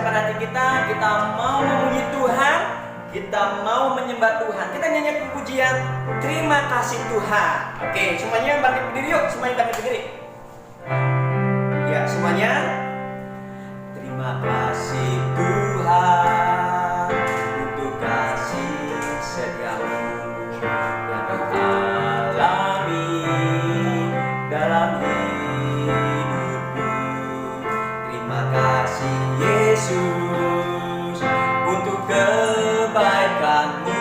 siapkan hati kita mau memuji Tuhan, kita mau menyembah Tuhan. Kita nyanyikan pujian terima kasih Tuhan. Oke, semuanya bangkit berdiri yuk, semuanya bangkit berdiri. Ya, semuanya. Terima kasih Tuhan untuk kasih setiamu yang kau alami dalam hidupku. Terima kasih Yesus untuk kebaikanmu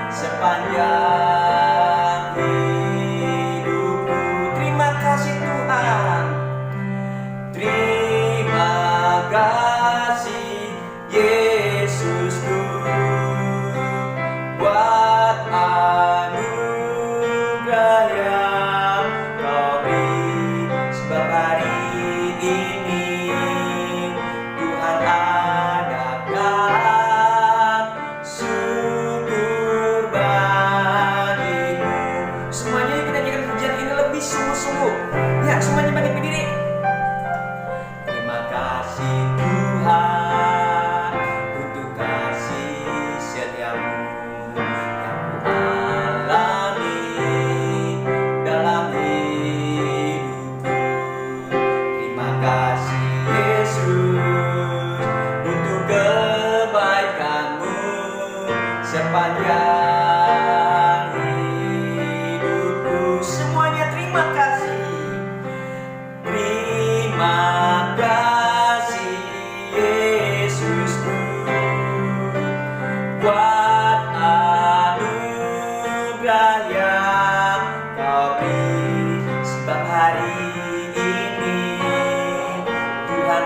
sepanjang hidupku. Terima kasih Tuhan. Terima kasih Yesusku buat anugerah yang kau beri. Sebab hari ini Tuhan adakan syukur bagimu. Semuanya kita nyanyikan pujian ini lebih sungguh-sungguh. Ya, semuanya bangkit berdiri. Terima kasih Tuhan untuk kasih setiamu yang ku alami dalam hidupku. Terima kasih Yesus untuk kebaikanmu sepanjang hidupku. Semuanya terima kasih. Terima kasih Yesusku buat anugerah yang kau beri. Sebab hari ini Tuhan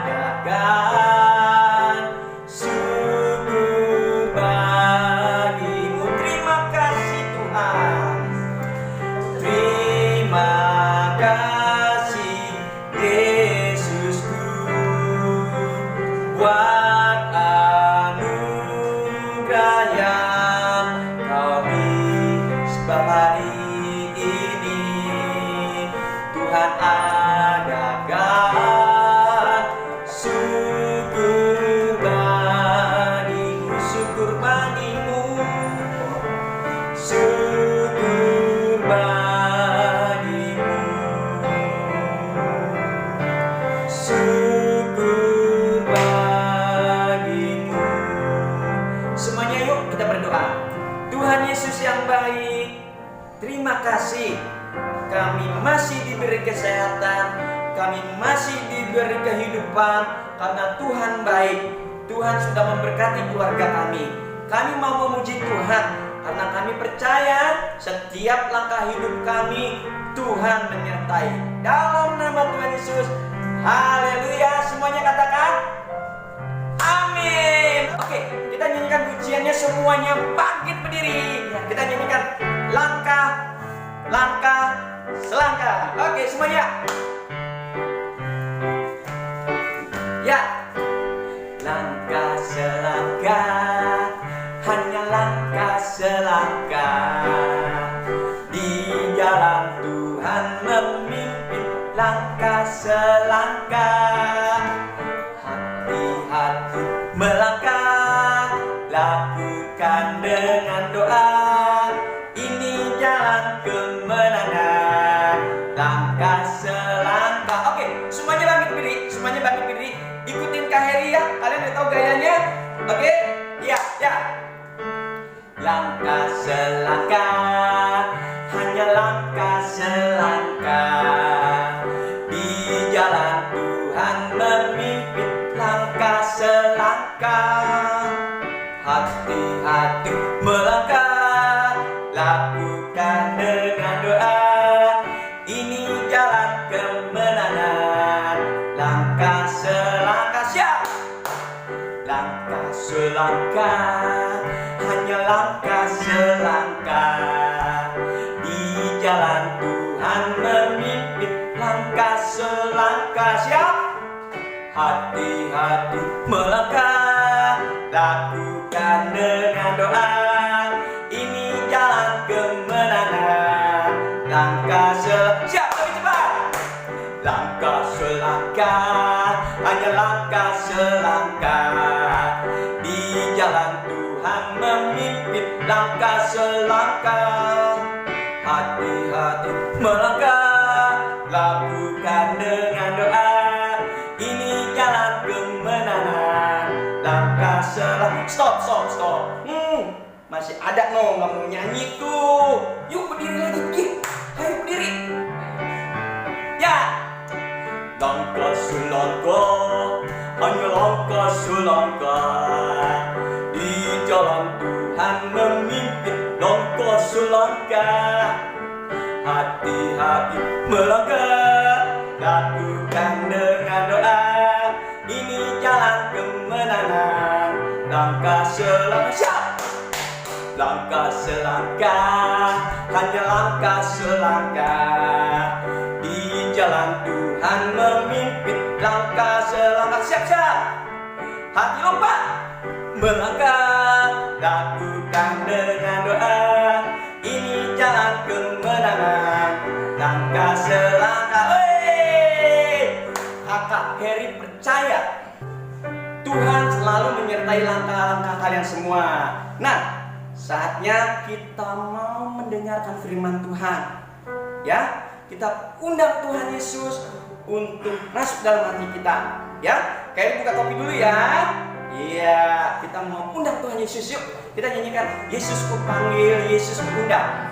adakan syukur bagimu. Terima kasih Tuhan. Terima kasih Yesusku buat anugerah yang kau beri. Sebab hari ini Tuhan adakan syukur bagimu. Syukur bagimu. Syukur bagimu. Syukur bagimu. Semuanya yuk kita berdoa. Tuhan Yesus yang baik, terima kasih kami masih diberi kesehatan, kami masih diberi kehidupan karena Tuhan baik. Tuhan sudah memberkati keluarga kami. Kami mau memuji Tuhan karena kami percaya setiap langkah hidup kami Tuhan menyertai. Dalam nama Tuhan Yesus. Haleluya. Semuanya katakan amin. Oke, kita nyanyikan pujiannya semuanya bangkit berdiri. Kita nyanyikan langkah selangkah. Oke, semuanya. Ya. Langkah selangkah, hanya langkah selangkah di jalan Tuhan memimpin. Langkah selangkah, hati-hati melangkah, lakukan dengan doa. Ini jalan kemenangan. Langkah selangkah. Oke, semuanya bangkit berdiri. Semuanya bangkit berdiri. Ikutin Kak Heri ya. Kalian udah tahu gayanya? Oke? Ya, ya. Langkah selangkah, hanya langkah selangkah di jalan Tuhan memimpin. Langkah selangkah, hati-hati melangkah, lakukan dengan doa. Ini jalan kemenangan. Langkah selangkah, siap. Langkah selangkah, hanya langkah selangkah di jalan Tuhan memimpin. Langkah selangkah, siap. Hati-hati melangkah, lakukan dengan doa. Ini jalan kemenangan. Langkah selangkah, siap, lebih cepat. Langkah selangkah, hanya langkah selangkah di jalan Tuhan memimpin langkah selangkah. Hati-hati melangkah, lakukan dengan doa. Ini jalan kemenangan, langkah selangkah. Stop. Masih ada no, nggak mau nyanyi tuh. Yuk berdiri lagi, yuk. Ayo berdiri. Ya. Langkah selangkah, hanya langkah selangkah di jalan Tuhan memimpin langkah selangkah. Hati-hati melangkah, lakukan dengan doa. Ini jalan kemenangan, langkah selangkah. Langkah selangkah, hanya langkah selangkah di jalan Tuhan memimpin langkah selangkah. Siap. Hati lompat melangkah, lakukan dengan doa. Ini jalan kemenangan, langkah selangkah. Kakak Heri percaya Tuhan selalu menyertai langkah-langkah kalian semua. Nah, saatnya kita mau mendengarkan firman Tuhan. Ya, kita undang Tuhan Yesus untuk masuk dalam hati kita. Ya, kayak buka kopi dulu ya. Iya, kita mau undang Tuhan Yesus. Yuk, kita nyanyikan Yesus ku panggil, Yesus ku undang.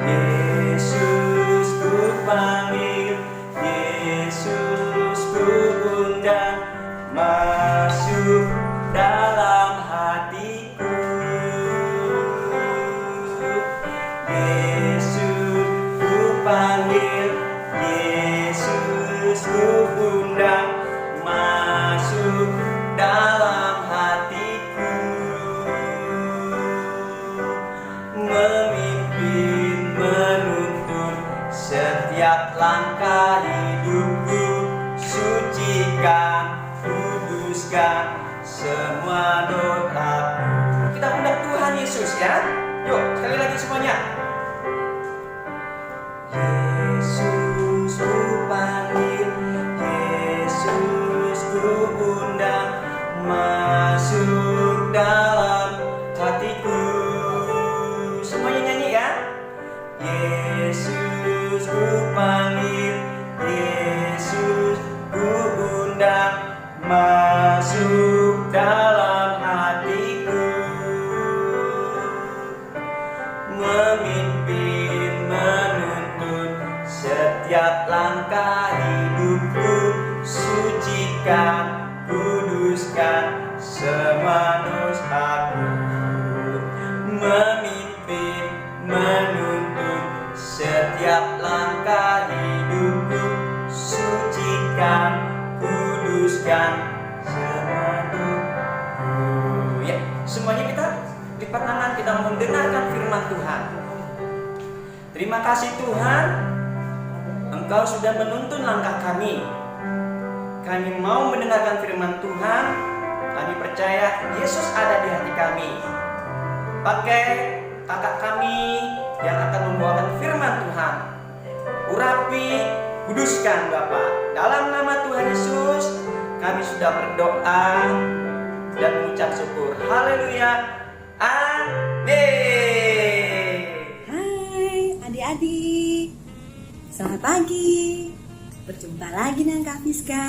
Yesus ku panggil, Yesus ku undang, masuk dalam hatiku. Yesus ku panggil, Yesus ku undang, masuk dalam hatiku. Memimpin, menuntun setiap langkah hidupku, sucikan, kuduskan semua doaku. Kita undang Tuhan Yesus ya. Yuk, sekali lagi semuanya. Yesus ku panggil, Yesus ku undang, masuk dalam hatiku. Semuanya nyanyi ya. Yesus ku panggil, Yesus ku undang, masuk dalam hatiku. Memimpin, menuntun setiap langkah hidupku, sucikan, kuduskan semua dosaku. Memimpin, menuntun setiap langkah hidupku, sucikan, kuduskan semua dosaku. Ya, semuanya kita lipat tangan, kita mendengarkan firman Tuhan. Terima kasih Tuhan, Engkau sudah menuntun langkah kami. Kami mau mendengarkan firman Tuhan. Kami percaya Yesus ada di hati kami. Pakai kakak kami yang akan membawakan firman Tuhan. Urapi, kuduskan Bapa. Dalam nama Tuhan Yesus, kami sudah berdoa dan mengucap syukur. Haleluya. Amin. Hai adik-adik, selamat pagi. Berjumpa lagi dengan Kak Fiska.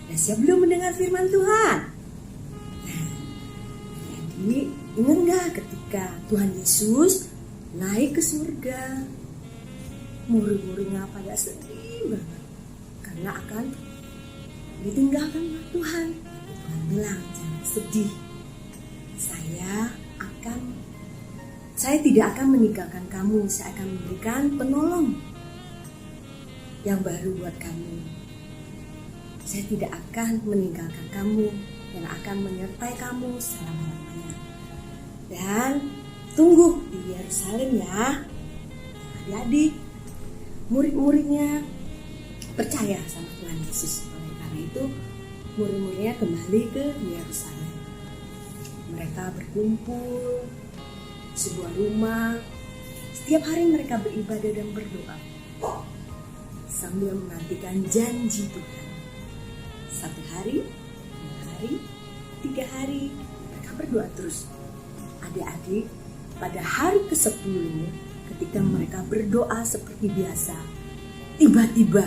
Sudah siap belum mendengar firman Tuhan? Nah, adik ingat gak ketika Tuhan Yesus naik ke surga? Murid-muridnya pada sedih banget karena akan ditinggalkan oleh Tuhan. Tuhan bilang, jangan sedih. Saya tidak akan meninggalkan kamu. Saya akan memberikan penolong yang baru buat kamu. Saya tidak akan meninggalkan kamu dan akan menyertai kamu selama-lamanya. Dan tunggu di Yerusalem ya. Adik-adik, murid-muridnya percaya sama Tuhan Yesus. Oleh karena itu, murid-muridnya kembali ke Yerusalem. Mereka berkumpul di sebuah rumah. Setiap hari mereka beribadah dan berdoa. sambil menantikan janji Tuhan. 1 hari, 2 hari, 3 hari, mereka berdoa terus. Adik-adik, pada hari ke-10 ketika mereka berdoa seperti biasa, tiba-tiba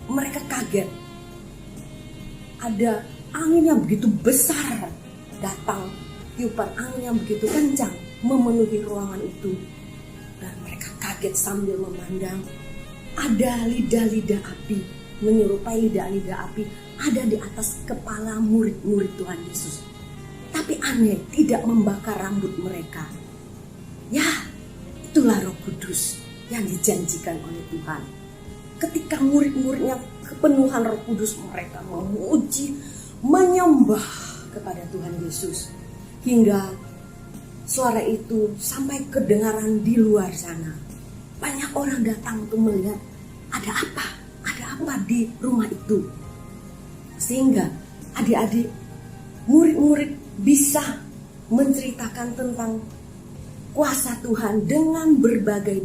mereka kaget. Ada angin yang begitu besar datang, tiupan angin yang begitu kencang memenuhi ruangan itu. Dan mereka kaget sambil memandang ada lidah-lidah api, menyerupai lidah-lidah api ada di atas kepala murid-murid Tuhan Yesus. Tapi aneh, tidak membakar rambut mereka. Ya, itulah Roh Kudus yang dijanjikan oleh Tuhan. Ketika murid-muridnya kepenuhan Roh Kudus, mereka memuji, menyembah kepada Tuhan Yesus. Hingga suara itu sampai kedengaran di luar sana. Banyak orang datang untuk melihat ada apa di rumah itu. Sehingga adik-adik, murid-murid bisa menceritakan tentang kuasa Tuhan dengan berbagai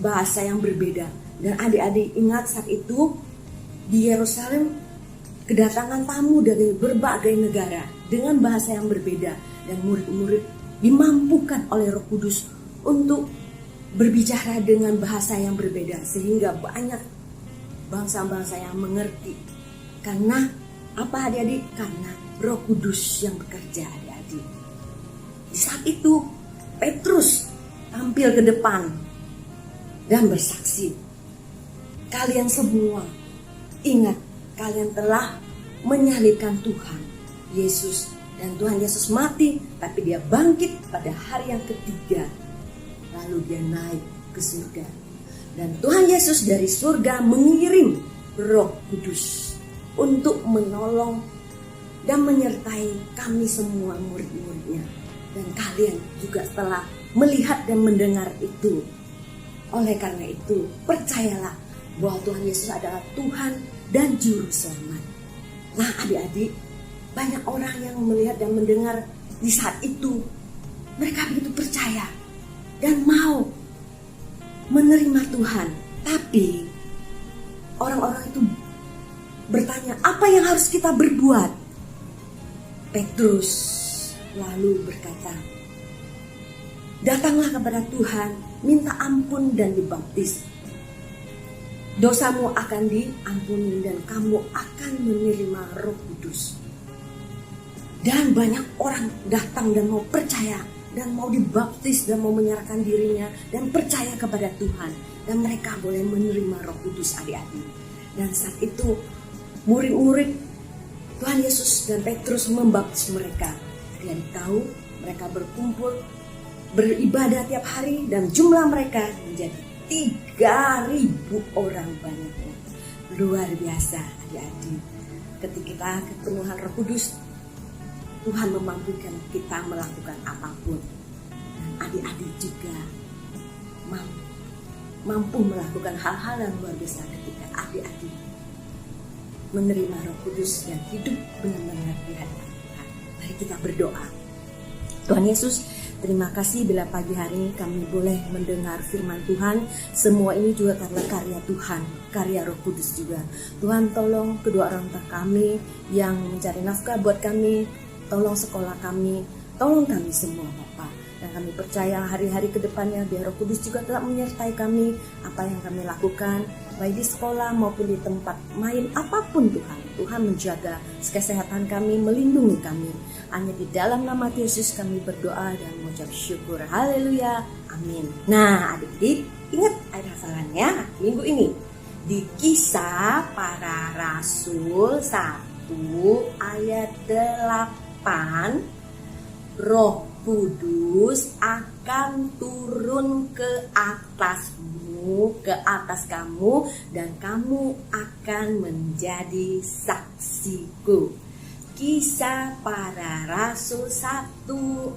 bahasa yang berbeda. Dan adik-adik ingat saat itu di Yerusalem kedatangan tamu dari berbagai negara dengan bahasa yang berbeda. Dan murid-murid dimampukan oleh Roh Kudus untuk berbicara dengan bahasa yang berbeda. Sehingga banyak bangsa-bangsa yang mengerti. Karena apa adik-adik? Karena Roh Kudus yang bekerja adik-adik. Di saat itu Petrus tampil ke depan dan bersaksi. Kalian semua ingat, kalian telah menyalibkan Tuhan Yesus. Dan Tuhan Yesus mati, tapi dia bangkit pada hari yang ketiga. Lalu dia naik ke surga. Dan Tuhan Yesus dari surga mengirim Roh Kudus untuk menolong dan menyertai kami semua murid-muridnya. Dan kalian juga telah melihat dan mendengar itu. Oleh karena itu, percayalah bahwa Tuhan Yesus adalah Tuhan dan Juru Selamat. Nah adik-adik, banyak orang yang melihat dan mendengar di saat itu. Mereka begitu percaya dan mau menerima Tuhan. Tapi orang-orang itu bertanya, apa yang harus kita berbuat? Petrus lalu berkata, datanglah kepada Tuhan, minta ampun dan dibaptis. Dosamu akan diampuni dan kamu akan menerima Roh Kudus. Dan banyak orang datang dan mau percaya dan mau dibaptis dan mau menyerahkan dirinya dan percaya kepada Tuhan. Dan mereka boleh menerima Roh Kudus adik-adik. Dan saat itu murid-murid Tuhan Yesus dan Petrus membaptis mereka. Adik-adik tahu mereka berkumpul beribadah tiap hari dan jumlah mereka menjadi 3.000 orang banyaknya. Luar biasa adik-adik. Ketika kepenuhan Roh Kudus, Tuhan memampukan kita melakukan apapun. Dan adik-adik juga mampu melakukan hal-hal yang luar biasa ketika adik-adik menerima Roh Kudus dan hidup benar-benar di hadapan Tuhan. Mari kita berdoa. Tuhan Yesus, terima kasih bila pagi hari ini kami boleh mendengar firman Tuhan. Semua ini juga karena karya Tuhan, karya Roh Kudus juga. Tuhan tolong kedua orang tua kami yang mencari nafkah buat kami, tolong sekolah kami, tolong kami semua Bapak. Dan kami percaya hari-hari ke depannya biar Roh Kudus juga telah menyertai kami apa yang kami lakukan, baik di sekolah maupun di tempat main apapun Tuhan. Tuhan menjaga kesehatan kami, melindungi kami. Hanya di dalam nama Yesus kami berdoa dan mengucap syukur. Haleluya. Amin. Nah adik-adik, ingat ayat hafalannya minggu ini. Di Kisah Para Rasul 1 ayat 8, Roh Kudus akan turun ke atasmu, ke atas kamu, dan kamu akan menjadi saksiku. Kisah Para Rasul 1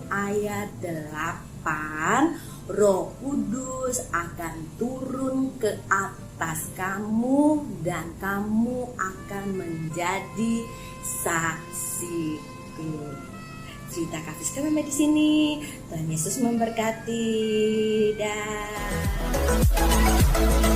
ayat 8, Roh Kudus akan turun ke atas kamu dan kamu akan menjadi saksiku. Cerita kasih sampai di sini. Tuhan Yesus memberkati. Dah.